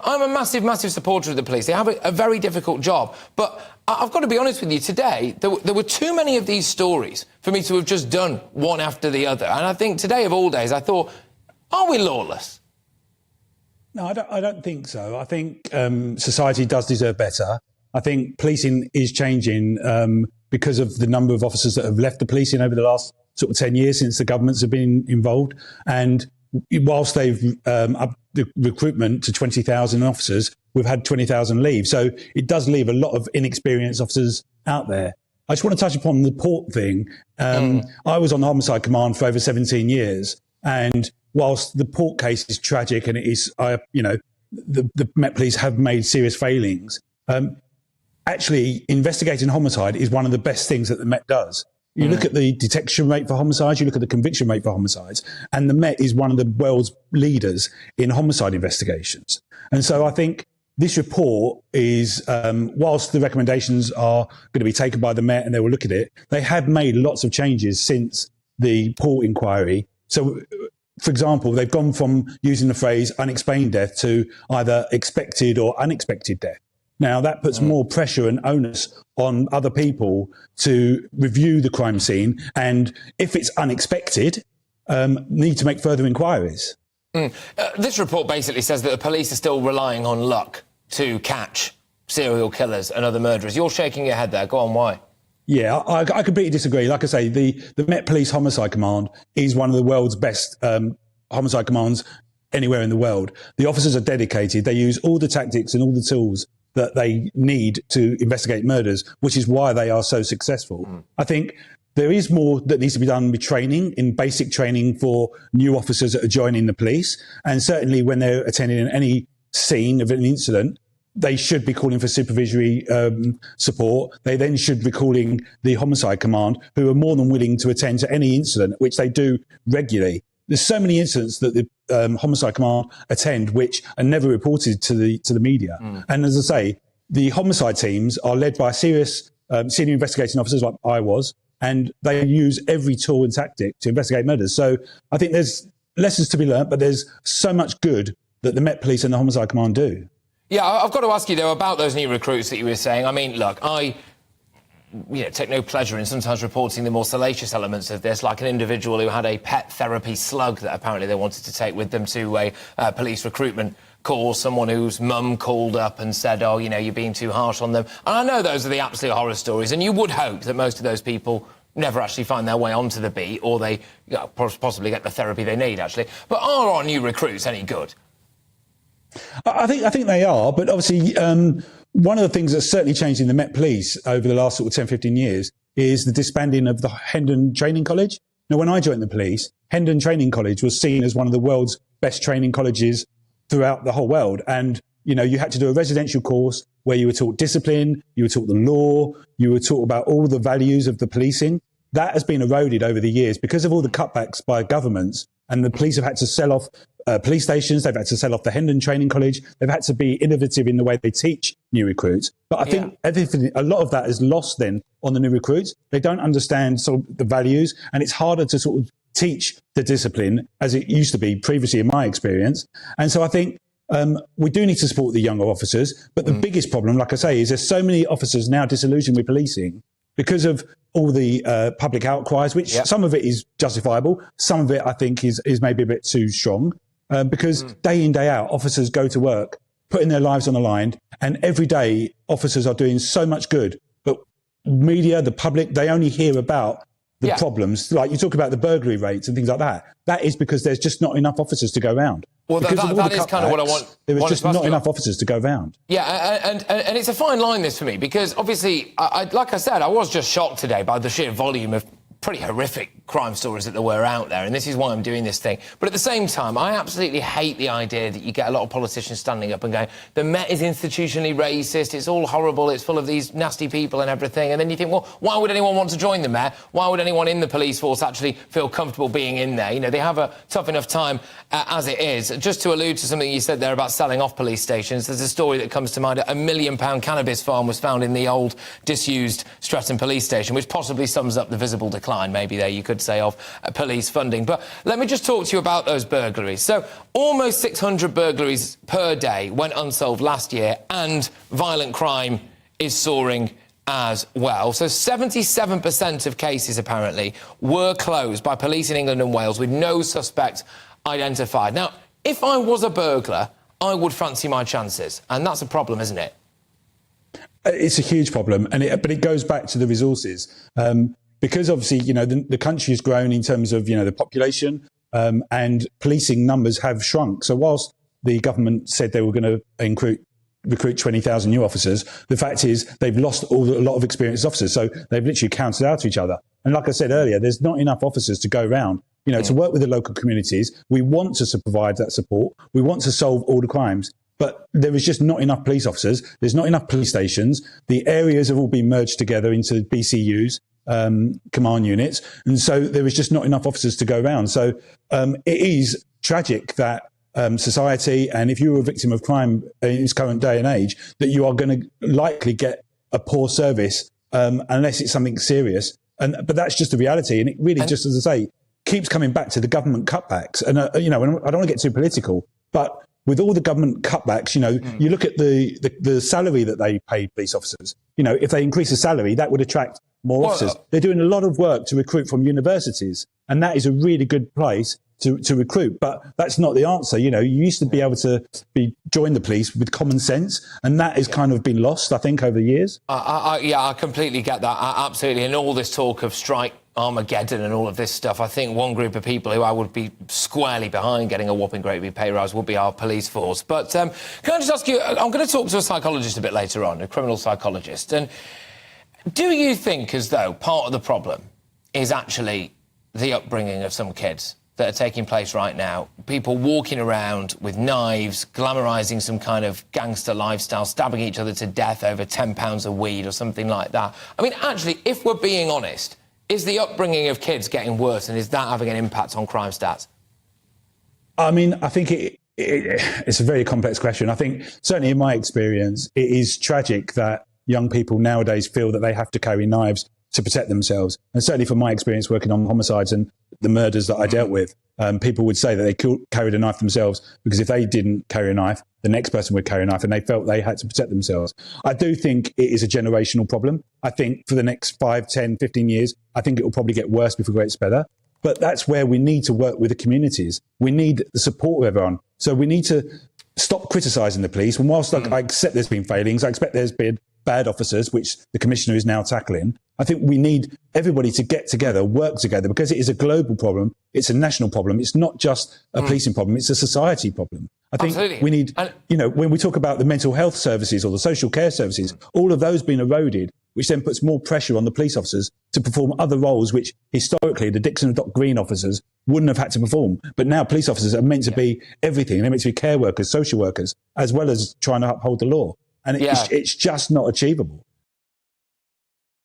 I'm a massive, massive supporter of the police. They have a very difficult job. But I've got to be honest with you, today, there were too many of these stories for me to have just done one after the other. And I think today, of all days, I thought, are we lawless? No, I don't think so. I think society does deserve better. I think policing is changing because of the number of officers that have left the policing over the last sort of 10 years since the governments have been involved. And whilst they've upped the recruitment to 20,000 officers, we've had 20,000 leave. So it does leave a lot of inexperienced officers out there. I just want to touch upon the port thing. I was on the homicide command for over 17 years. And whilst the port case is tragic and it is, the Met Police have made serious failings, actually investigating homicide is one of the best things that the Met does. You look at the detection rate for homicides, you look at the conviction rate for homicides, and the Met is one of the world's leaders in homicide investigations. And so I think this report is, whilst the recommendations are going to be taken by the Met and they will look at it, they have made lots of changes since the Port inquiry. So, for example, they've gone from using the phrase unexplained death to either expected or unexpected death. Now, that puts more pressure and onus on other people to review the crime scene and, if it's unexpected, need to make further inquiries. This report basically says that the police are still relying on luck to catch serial killers and other murderers. You're shaking your head there. Go on, why? Yeah, I completely disagree. Like I say, the Met Police Homicide Command is one of the world's best homicide commands anywhere in the world. The officers are dedicated. They use all the tactics and all the tools that they need to investigate murders, which is why they are so successful. I think there is more that needs to be done with training, in basic training for new officers that are joining the police. And certainly when they're attending any scene of an incident, they should be calling for supervisory support. They then should be calling the homicide command, who are more than willing to attend to any incident, which they do regularly. There's so many incidents that the homicide command attend which are never reported to the media. And as I say, the homicide teams are led by serious senior investigating officers like I was, and they use every tool and tactic to investigate murders. So I think there's lessons to be learnt, but there's so much good that the Met Police and the homicide command do. Yeah, I've got to ask you, though, about those new recruits that you were saying. I mean, look, I take no pleasure in sometimes reporting the more salacious elements of this, like an individual who had a pet therapy slug that apparently they wanted to take with them to a police recruitment course, someone whose mum called up and said, oh, you're being too harsh on them. And I know those are the absolute horror stories, and you would hope that most of those people never actually find their way onto the beat, or they possibly get the therapy they need, actually. But are our new recruits any good? I think they are, but obviously one of the things that's certainly changed in the Met Police over the last sort of 10, 15 years is the disbanding of the Hendon Training College. Now, when I joined the police, Hendon Training College was seen as one of the world's best training colleges throughout the whole world. And, you had to do a residential course where you were taught discipline, you were taught the law, you were taught about all the values of the policing. That has been eroded over the years because of all the cutbacks by governments, and the police have had to sell off police stations, they've had to sell off the Hendon Training College, they've had to be innovative in the way they teach new recruits. But I think a lot of that is lost then on the new recruits. They don't understand sort of the values, and it's harder to sort of teach the discipline as it used to be previously in my experience. And so I think we do need to support the younger officers. But the biggest problem, like I say, is there's so many officers now disillusioned with policing because of all the public outcries, which some of it is justifiable. Some of it, I think, is maybe a bit too strong. Because day in, day out, officers go to work, putting their lives on the line, and every day officers are doing so much good. But media, the public, they only hear about the problems. Like you talk about the burglary rates and things like that. That is because there's just not enough officers to go around. Well, that is kind of what I want. There was just not enough officers to go round. Yeah, and it's a fine line, this, for me, because obviously, like I said, I was just shocked today by the sheer volume of pretty horrific crime stories that there were out there, and this is why I'm doing this thing. But at the same time, I absolutely hate the idea that you get a lot of politicians standing up and going, the Met is institutionally racist, it's all horrible, it's full of these nasty people and everything, and then you think, well, why would anyone want to join the Met? Why would anyone in the police force actually feel comfortable being in there? They have a tough enough time as it is. Just to allude to something you said there about selling off police stations, there's a story that comes to mind. £1 million cannabis farm was found in the old, disused Streatham police station, which possibly sums up the visible decline decline, maybe there you could say, of police funding. But let me just talk to you about those burglaries. So almost 600 burglaries per day went unsolved last year, and violent crime is soaring as well. So 77% of cases, apparently, were closed by police in England and Wales with no suspect identified. Now, if I was a burglar, I would fancy my chances, and that's a problem, isn't it? It's a huge problem, but it goes back to the resources. Because obviously, the country has grown in terms of, the population, and policing numbers have shrunk. So whilst the government said they were going to recruit 20,000 new officers, the fact is they've lost a lot of experienced officers. So they've literally counted out to each other. And like I said earlier, there's not enough officers to go around, to work with the local communities. We want to provide that support. We want to solve all the crimes. But there is just not enough police officers. There's not enough police stations. The areas have all been merged together into BCUs, command units. And so there is just not enough officers to go around. So it is tragic that society, and if you're a victim of crime in this current day and age, that you are going to likely get a poor service unless it's something serious. But that's just the reality. And it really, just as I say, keeps coming back to the government cutbacks. And, I don't want to get too political, but with all the government cutbacks, you look at the salary that they pay police officers. If they increase the salary, that would attract more officers. They're doing a lot of work to recruit from universities, and that is a really good place to recruit. But that's not the answer. You used to be able to join the police with common sense, and that has kind of been lost, I think, over the years. I completely get that. Absolutely. And all this talk of strike Armageddon and all of this stuff, I think one group of people who I would be squarely behind getting a whopping great big pay rise would be our police force. But can I just ask you, I'm going to talk to a psychologist a bit later on, a criminal psychologist. And do you think as though part of the problem is actually the upbringing of some kids that are taking place right now? People walking around with knives, glamorising some kind of gangster lifestyle, stabbing each other to death over 10 pounds of weed or something like that. I mean, actually, if we're being honest, is the upbringing of kids getting worse, and is that having an impact on crime stats? I mean, I think it's a very complex question. I think, certainly in my experience, it is tragic that young people nowadays feel that they have to carry knives to protect themselves. And certainly from my experience working on homicides and the murders that I dealt with, people would say that they carried a knife themselves because if they didn't carry a knife, the next person would carry a knife, and they felt they had to protect themselves. I do think it is a generational problem. I think for the next 5, 10, 15 years, I think it will probably get worse before it gets better. But that's where we need to work with the communities. We need the support of everyone. So we need to stop criticising the police. And whilst I accept there's been failings, I expect there's been bad officers, which the Commissioner is now tackling, I think we need everybody to get together, work together, because it is a global problem. It's a national problem. It's not just a policing problem. It's a society problem. I think we need, when we talk about the mental health services or the social care services, all of those being eroded, which then puts more pressure on the police officers to perform other roles which historically the Dixon and Dock Green officers wouldn't have had to perform. But now police officers are meant to be everything. They're meant to be care workers, social workers, as well as trying to uphold the law. And it's just not achievable.